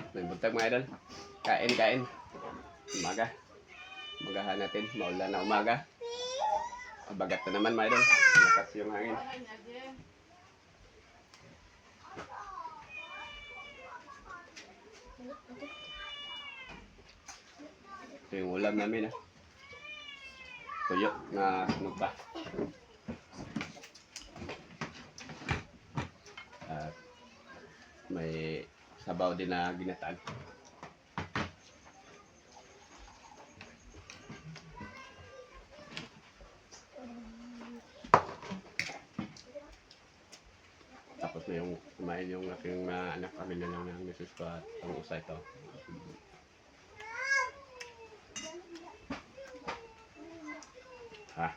May buntag mga idol. Kain. Umaga. Umagahan natin. Maulan na umaga. Bagat na naman mga idol. Lakas yung hangin. Ito yung ulam namin. Tuyo na nugba. At may sabaw din na ginataan. Tapos na yung kumain yung aking anak, pamilya ng misis ko at ang usay ito. Ha?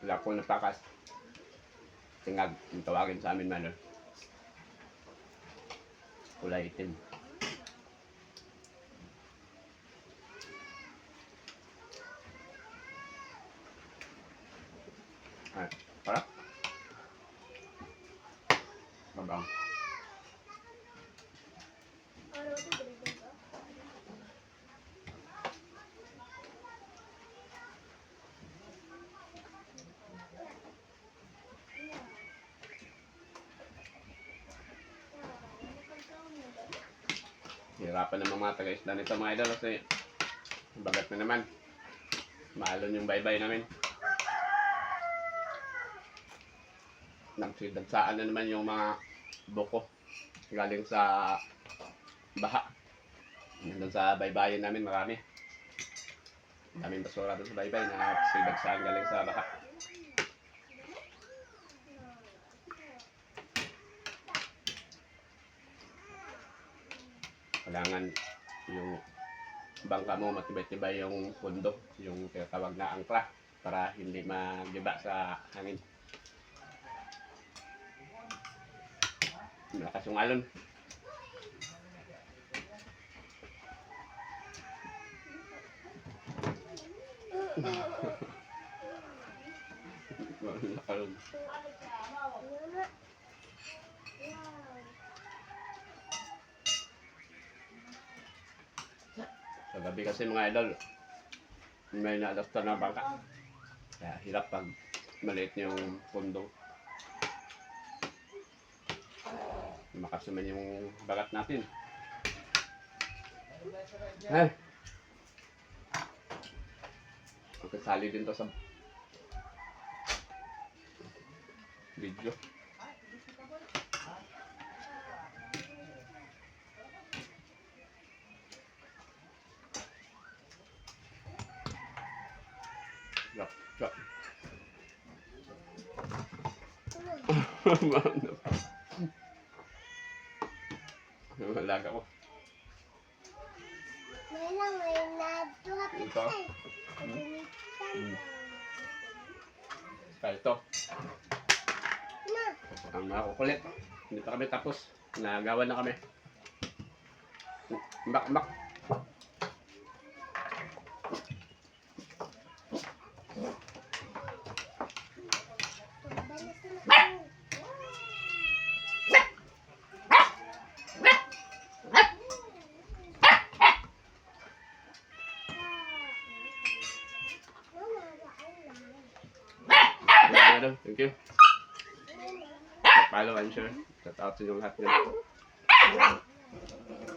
Wala akong napakas. Tingag, yung tawagin sa amin man. Kulay itim. Ay, parang. Mabang. Hirapan ng mga taga-isla nito mga idol kasi bagat na naman. Maalon yung baybay namin. Nagsidagsaan na naman yung mga buko galing sa baha. Nandun sa baybayin namin marami. Daming basura doon sa baybay na nagsidagsaan galing sa baha. Kailangan yung bangka mo matibay-tibay yung pundo, yung tinatawag na angkla para hindi magiba sa hangin. Malakas yung alon. Alon. Sa gabi kasi mga idol, may nalasta na bangka. Kaya hirap pag maliit yung pundo. Lumakas naman yung bagat natin. Ay! Magkasali din to sa video. Yap. Malaga ko. Ito. Ito. Ang mga kukulit. Hindi pa kami tapos. Nagawan na kami. Mbak. Thank you. Follow and share. Shout out to yung lahat.